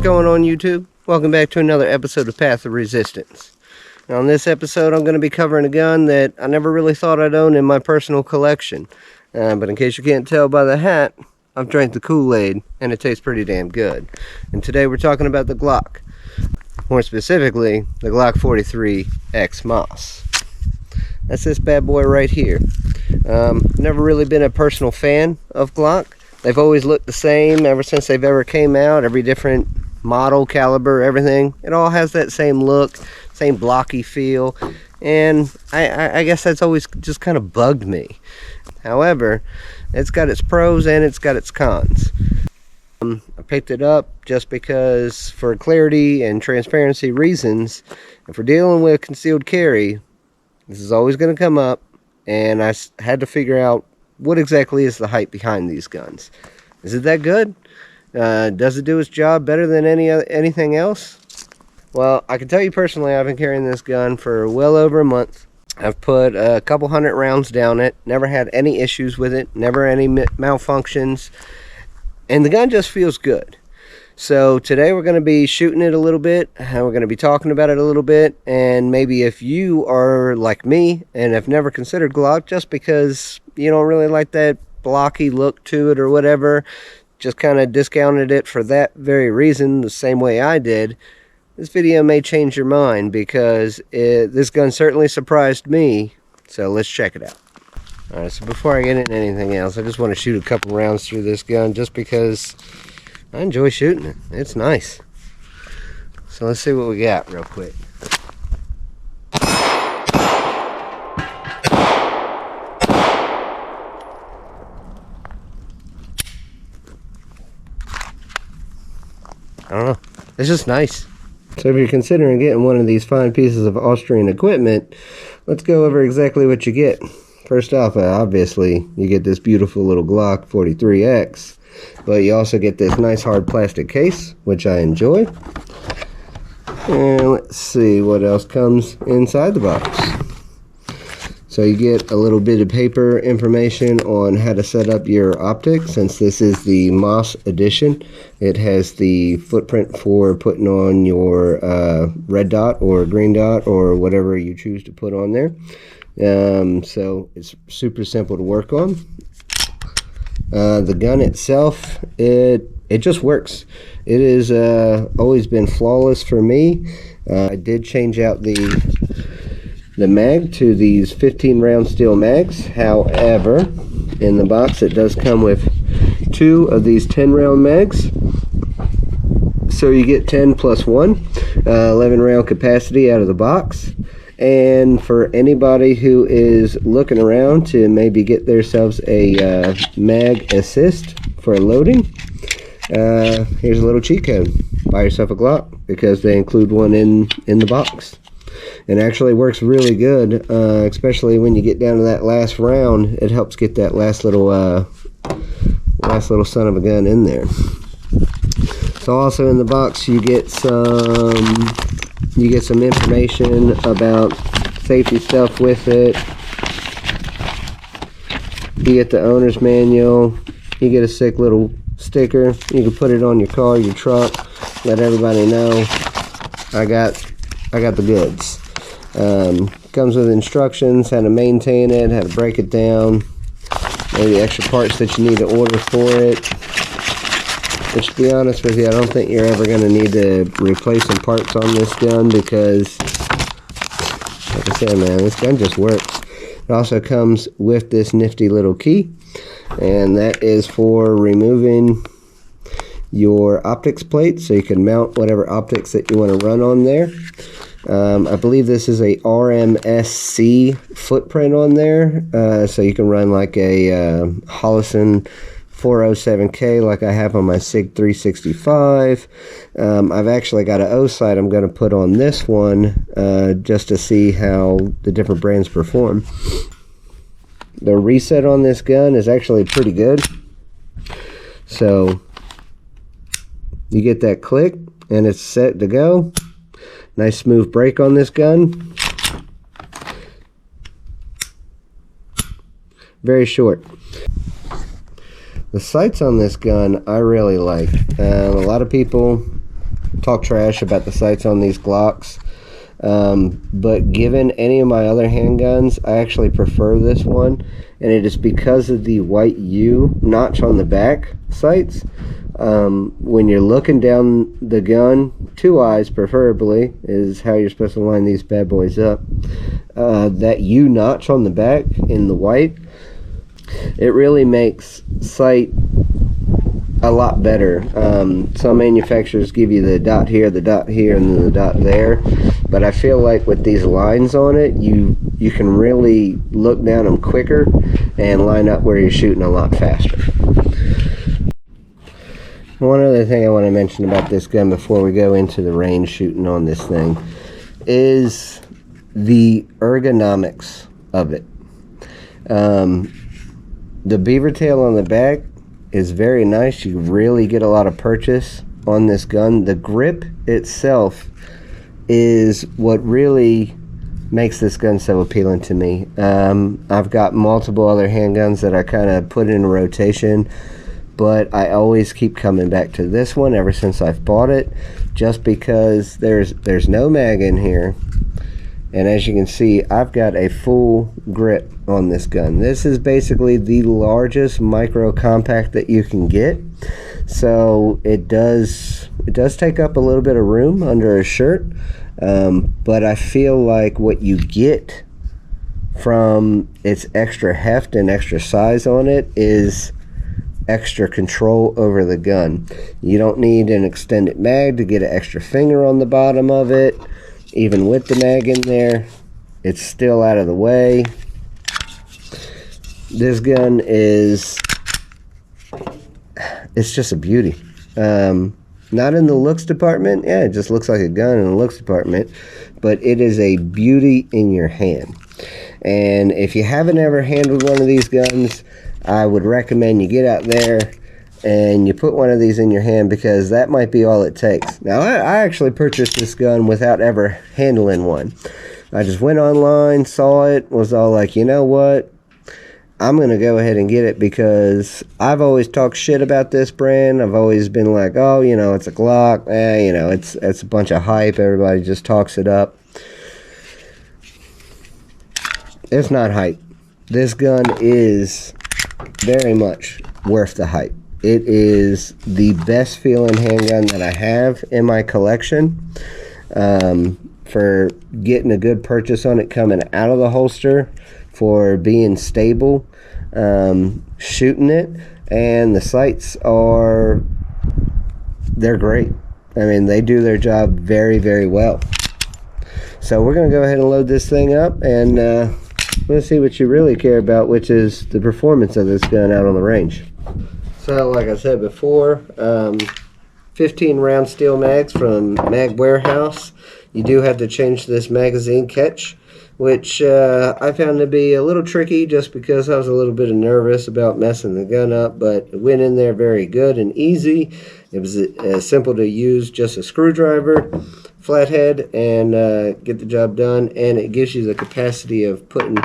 going on, YouTube? Welcome back to another episode of Path of Resistance. Now, on this episode, I'm going to be covering a gun that I never really thought I'd own in my personal collection. But in case you can't tell by the hat, I've drank the Kool-Aid, and it tastes pretty damn good. And today we're talking about the Glock. More specifically, the Glock 43X Moss. That's this bad boy right here. Never really been a personal fan of Glock. They've always looked the same ever since they've ever came out. Every different model, caliber, everything. It all has that same look, same blocky feel. And I guess that's always just kind of bugged me. However, it's got its pros and it's got its cons. I picked it up just because, for clarity and transparency reasons, if we're dealing with concealed carry, this is always going to come up. And I had to figure out what exactly is the hype behind these guns. Is it that good? Does it do its job better than anything else? Well, I can tell you personally, I've been carrying this gun for well over a month. I've put a couple hundred rounds down it. Never had any issues with it. Never any malfunctions. And the gun just feels good. So today we're going to be shooting it a little bit, and we're going to be talking about it a little bit, and maybe if you are like me and have never considered Glock just because you don't really like that blocky look to it or whatever, just kind of discounted it for that very reason, the same way I did, this video may change your mind because this gun certainly surprised me. So let's check it out. Alright, so before I get into anything else, I just want to shoot a couple rounds through this gun just because I enjoy shooting it. It's nice. So let's see what we got real quick. I don't know. It's just nice. So if you're considering getting one of these fine pieces of Austrian equipment, let's go over exactly what you get. First off, obviously, you get this beautiful little Glock 43X. But you also get this nice hard plastic case, which I enjoy. And let's see what else comes inside the box. So you get a little bit of paper information on how to set up your optics. Since this is the Moss edition, it has the footprint for putting on your red dot or green dot or whatever you choose to put on there. So it's super simple to work on. The gun itself, it just works. It has always been flawless for me. I did change out the mag to these 15 round steel mags. However, in the box it does come with 2 of these 10 round mags. So you get 10 plus 1, 11 round capacity out of the box. And for anybody who is looking around to maybe get themselves a mag assist for loading, here's a little cheat code. Buy yourself a Glock because they include one in the box. And actually works really good, especially when you get down to that last round. It helps get that last little son of a gun in there. So also in the box you get some information about safety stuff with it. You get the owner's manual. You get a sick little sticker. You can put it on your car, your truck. Let everybody know I got the goods. Comes with instructions how to maintain it, how to break it down, maybe extra parts that you need to order for it. Which, to be honest with you, I don't think you're ever going to need to replace some parts on this gun because, like I said, man, this gun just works. It also comes with this nifty little key, and that is for removing your optics plate, so you can mount whatever optics that you want to run on there. I believe this is a RMSC footprint on there, so you can run like a Holosun 407K like I have on my SIG 365. I've actually got an O sight I'm going to put on this one just to see how the different brands perform. The reset on this gun is actually pretty good. So you get that click and it's set to go. Nice smooth break on this gun. Very short. The sights on this gun I really like. A lot of people talk trash about the sights on these Glocks. But given any of my other handguns, I actually prefer this one, and it is because of the white U notch on the back sights. When you're looking down the gun, 2 eyes preferably is how you're supposed to line these bad boys up. That U notch on the back in the white, it really makes sight a lot better. Some manufacturers give you the dot here, and then the dot there, but I feel like with these lines on it, you can really look down them quicker and line up where you're shooting a lot faster. One other thing I want to mention about this gun before we go into the range shooting on this thing is the ergonomics of it. The beaver tail on the back is very nice. You really get a lot of purchase on this gun. The grip itself is what really makes this gun so appealing to me. I've got multiple other handguns that I kind of put in rotation, but I always keep coming back to this one ever since I've bought it, just because there's no mag in here. And as you can see, I've got a full grip on this gun. This is basically the largest micro compact that you can get. So it does take up a little bit of room under a shirt. But I feel like what you get from its extra heft and extra size on it is extra control over the gun. You don't need an extended mag to get an extra finger on the bottom of it. Even with the mag in there, it's still out of the way. This gun it's just a beauty. Not in the looks department. Yeah, it just looks like a gun in the looks department, but it is a beauty in your hand. And if you haven't ever handled one of these guns, I would recommend you get out there and you put one of these in your hand, because that might be all it takes. Now, I actually purchased this gun without ever handling one. I just went online, saw it, was all like, you know what? I'm going to go ahead and get it, because I've always talked shit about this brand. I've always been like, oh, you know, it's a Glock. You know, it's a bunch of hype. Everybody just talks it up. It's not hype. This gun is very much worth the hype. It is the best feeling handgun that I have in my collection. For getting a good purchase on it coming out of the holster, for being stable, shooting it, and the sights they're great. I mean, they do their job very, very well. So we're going to go ahead and load this thing up, and let's see what you really care about, which is the performance of this gun out on the range. So, like I said before, 15 round steel mags from Mag Warehouse. You do have to change this magazine catch, which I found to be a little tricky, just because I was a little bit nervous about messing the gun up, but it went in there very good and easy. It was simple to use, just a screwdriver, flathead, and get the job done. And it gives you the capacity of putting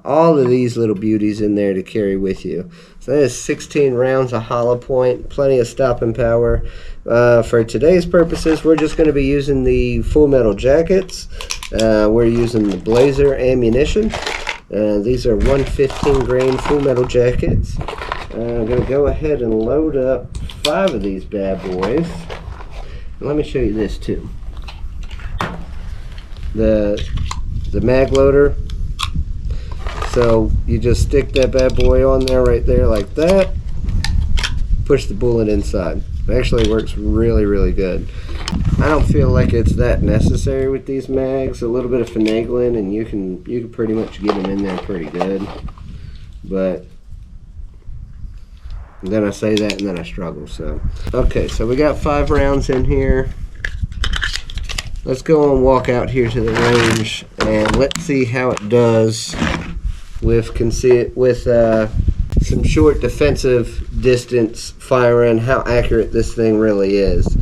all of these little beauties in there to carry with you. So that is 16 rounds of hollow point, plenty of stopping power. For today's purposes, we're just going to be using the full metal jackets. We're using the Blazer ammunition. These are 115 grain full metal jackets. I'm going to go ahead and load up 5 of these bad boys. And let me show you this too. The mag loader. So you just stick that bad boy on there, right there, like that. Push the bullet inside. It actually works really, really good. I don't feel like it's that necessary with these mags. A little bit of finagling and you can pretty much get them in there pretty good. But then I say that and then I struggle. So okay, so we got 5 rounds in here. Let's go and walk out here to the range and let's see how it does with some short defensive distance firing, how accurate this thing really is.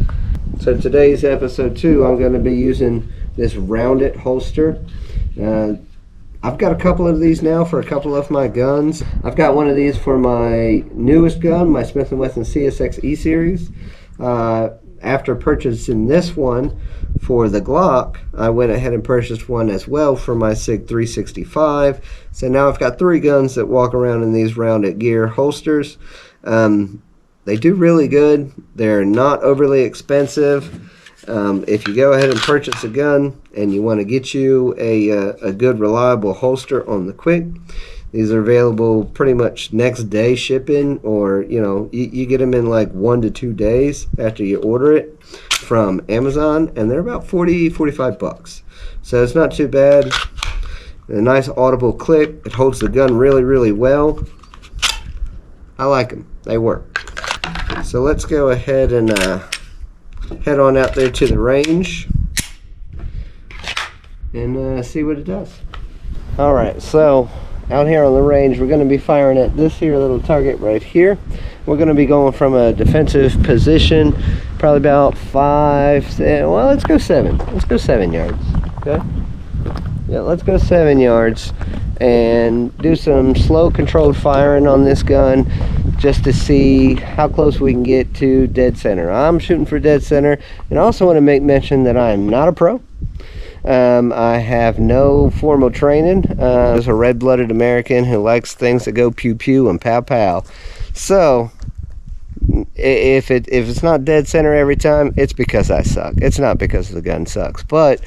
So today's episode 2, I'm going to be using this rounded holster. I've got a couple of these now for a couple of my guns. I've got one of these for my newest gun, my Smith & Wesson CSX E-Series. after purchasing this one for the Glock, I went ahead and purchased one as well for my SIG 365. So now I've got 3 guns that walk around in these rounded gear holsters. They do really good. They're not overly expensive. If you go ahead and purchase a gun and you want to get you a good reliable holster on the quick, these are available pretty much next day shipping, or you get them in like 1 to 2 days after you order it from Amazon, and they're about 45 bucks. So it's not too bad. A nice audible click. It holds the gun really well. I like them. They work. So let's go ahead and head on out there to the range and see what it does. Alright, so out here on the range, we're going to be firing at this here little target right here. We're going to be going from a defensive position, probably about 5, well, let's go 7. Let's go 7 yards. Okay? Yeah, let's go 7 yards and do some slow controlled firing on this gun just to see how close we can get to dead center. I'm shooting for dead center, and I also want to make mention that I am not a pro. I have no formal training. As a red-blooded American who likes things that go pew pew and pow pow. So if it's not dead center every time, it's because I suck. It's not because the gun sucks. But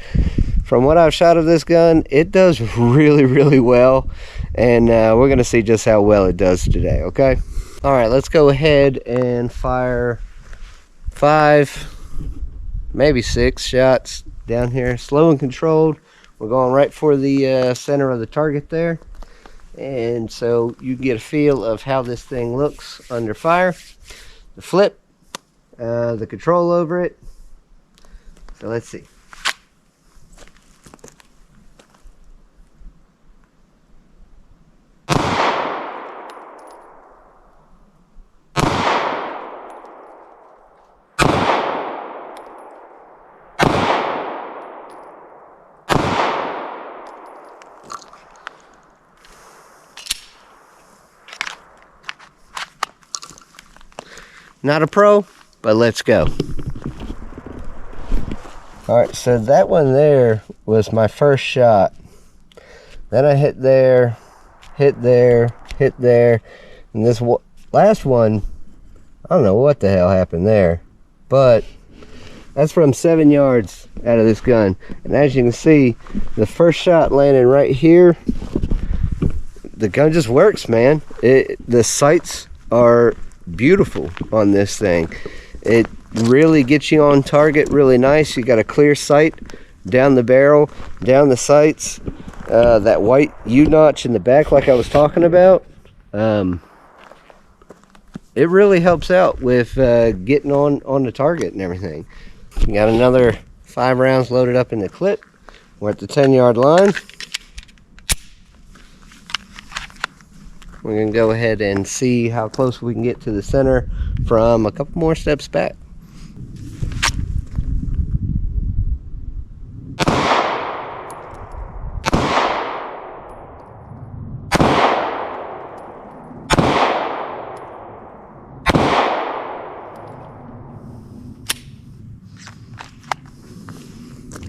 from what I've shot of this gun, it does really well, and we're gonna see just how well it does today. Okay. All right, let's go ahead and fire 5, maybe 6 shots down here, slow and controlled. We're going right for the center of the target there, and so you can get a feel of how this thing looks under fire. The flip, the control over it. So let's see. Not a pro, but let's go. Alright, so that one there was my first shot. Then I hit there, hit there, hit there. And this last one, I don't know what the hell happened there. But that's from 7 yards out of this gun. And as you can see, the first shot landing right here, the gun just works, man. The sights are beautiful on this thing. It really gets you on target really nice. You got a clear sight down the barrel, down the sights. That white U-notch in the back like I was talking about, it really helps out with getting on the target and everything. You got another 5 rounds loaded up in the clip. We're at the 10-yard line. We're going to go ahead and see how close we can get to the center from a couple more steps back.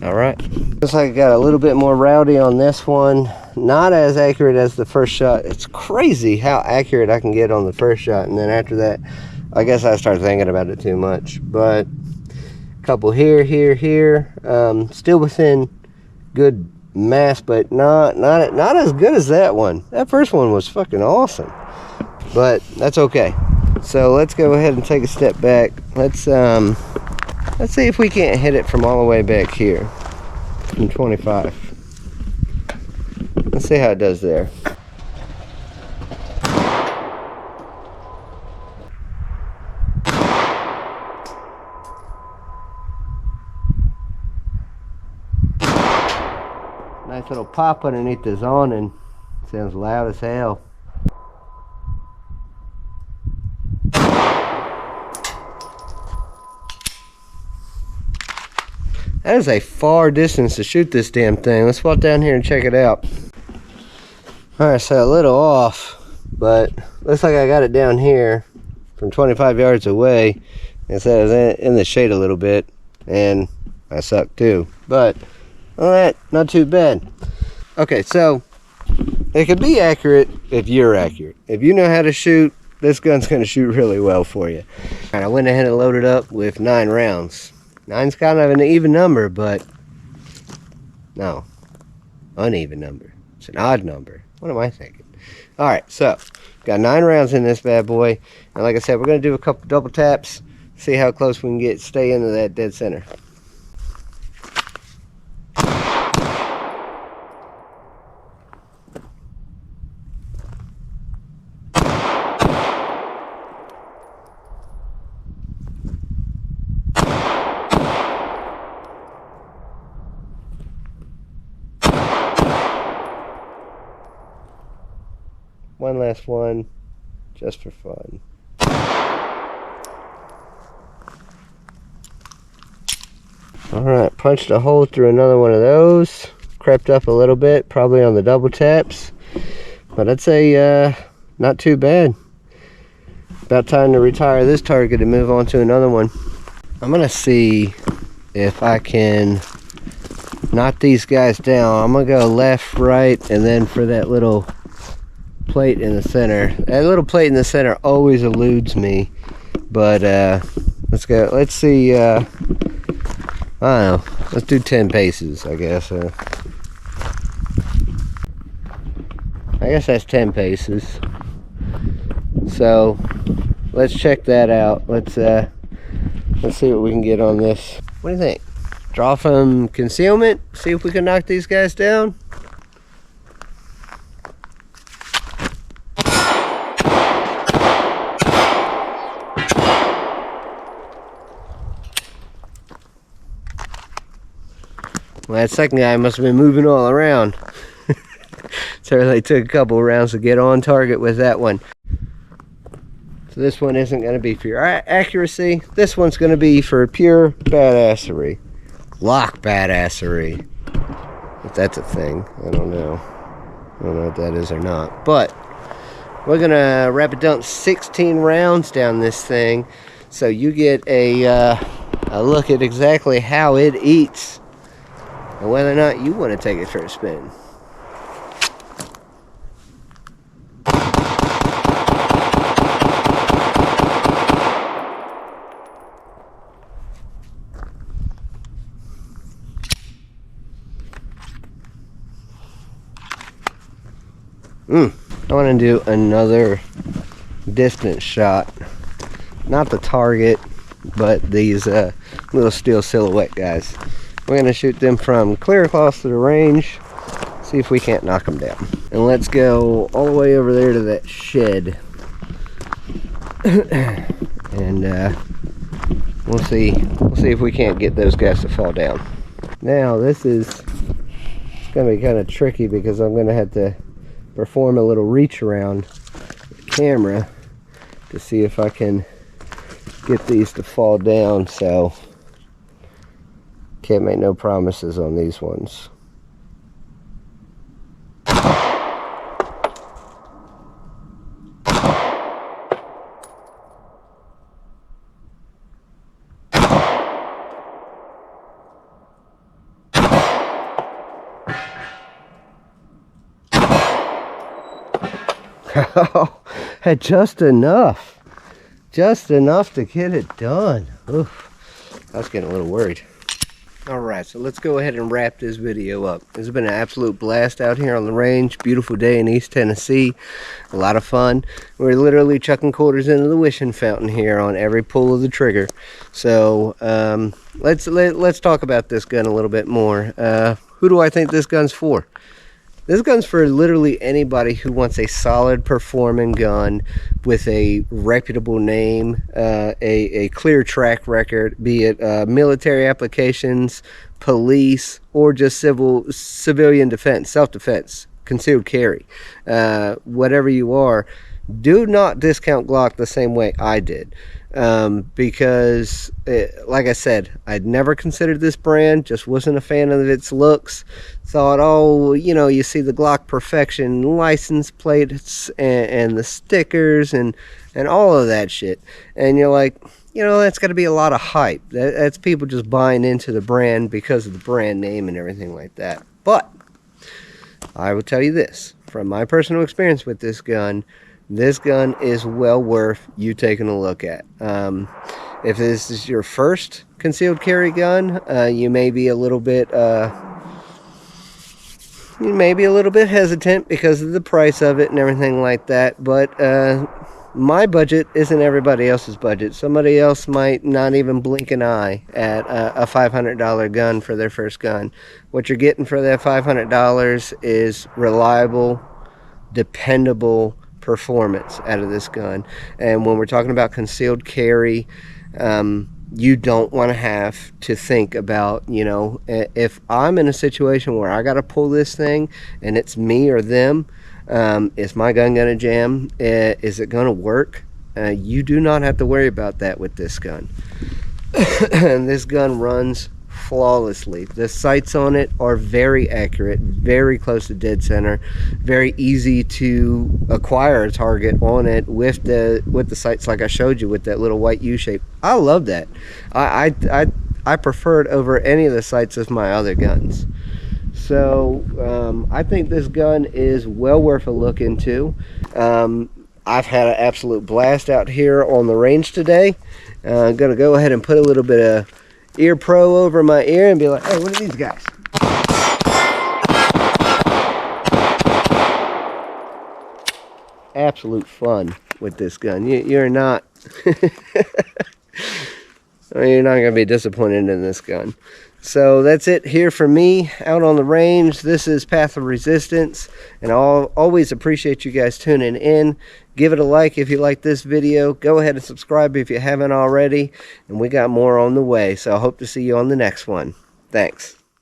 Alright, looks like I got a little bit more rowdy on this one. Not as accurate as the first shot. It's crazy how accurate I can get on the first shot, and then after that, I guess I started thinking about it too much. But a couple here, still within good mass, but not as good as that one. That first one was fucking awesome, but that's okay. So let's go ahead and take a step back. Let's see if we can't hit it from all the way back here from 25. Let's see how it does there. Nice little pop underneath the awning. Sounds loud as hell. That is a far distance to shoot this damn thing. Let's walk down here and check it out. Alright, so a little off, but looks like I got it down here from 25 yards away. I said, I was in the shade a little bit, and I suck too. But all that, not too bad. Okay, so it could be accurate if you're accurate. If you know how to shoot, this gun's going to shoot really well for you. All right, I went ahead and loaded up with 9 rounds. 9's kind of an even number, but no, uneven number. It's an odd number. What am I thinking? All right, so got 9 rounds in this bad boy, and like I said, we're going to do a couple double taps, see how close we can stay into that dead center. One last one, just for fun. Alright, punched a hole through another one of those. Crept up a little bit, probably on the double taps. But I'd say not too bad. About time to retire this target and move on to another one. I'm going to see if I can knock these guys down. I'm going to go left, right, and then for that little plate in the center. That little plate in the center always eludes me, but let's go. Let's see. I don't know. Let's do 10 paces, I guess. I guess that's 10 paces. So let's check that out. Let's see what we can get on this. What do you think? Draw from concealment. See if we can knock these guys down. Well, that second guy must have been moving all around. So it really took a couple of rounds to get on target with that one. So this one isn't going to be for your accuracy. This one's going to be for pure badassery. Glock badassery. If that's a thing. I don't know. I don't know if that is or not. But we're going to rapid dump 16 rounds down this thing. So you get a look at exactly how it eats. And whether or not you want to take it for a spin. I want to do another distance shot. Not the target, but these little steel silhouette guys. We're going to shoot them from clear across to the range, see if we can't knock them down. And let's go all the way over there to that shed. And we'll see if we can't get those guys to fall down. Now this is going to be kind of tricky because I'm going to have to perform a little reach around the camera to see if I can get these to fall down. So can't make no promises on these ones. Just enough to get it done. Oof, I was getting a little worried. Alright, so let's go ahead and wrap this video up. This has been an absolute blast out here on the range. Beautiful day in East Tennessee. A lot of fun. We're literally chucking quarters into the wishing fountain here on every pull of the trigger. So let's talk about this gun a little bit more. Who do I think this gun's for? This gun's for literally anybody who wants a solid performing gun with a reputable name, a clear track record, be it military applications, police, or just civilian defense, self-defense, concealed carry. Whatever you are, do not discount Glock the same way I did. Because like I said, I'd never considered this brand, just wasn't a fan of its looks. Thought, oh, you know, you see the Glock Perfection license plates and the stickers and all of that shit, and you're like, you know, that's got to be a lot of hype. That's people just buying into the brand because of the brand name and everything like that. But I will tell you this, from my personal experience with this gun is well worth you taking a look at. If this is your first concealed carry gun, you may be a little bit hesitant because of the price of it and everything like that. But my budget isn't everybody else's budget. Somebody else might not even blink an eye at a $500 gun for their first gun. What you're getting for that $500 is reliable, dependable performance out of this gun. And when we're talking about concealed carry, you don't want to have to think about, you know, if I'm in a situation where I got to pull this thing and it's me or them, is my gun going to jam? Is it going to work? You do not have to worry about that with this gun. And this gun runs flawlessly. The sights on it are very accurate, very close to dead center, very easy to acquire a target on it with the sights like I showed you with that little white U shape. I love that. I prefer it over any of the sights of my other guns. So I think this gun is well worth a look into. I've had an absolute blast out here on the range today. I'm gonna go ahead and put a little bit of ear pro over my ear and be like, hey, what are these guys? Absolute fun with this gun. You're not you're not gonna be disappointed in this gun. So that's it here for me out on the range. This is Path of Resistance, and I'll always appreciate you guys tuning in. Give it a like if you like this video. Go ahead and subscribe if you haven't already, and we got more on the way. So I hope to see you on the next one. Thanks.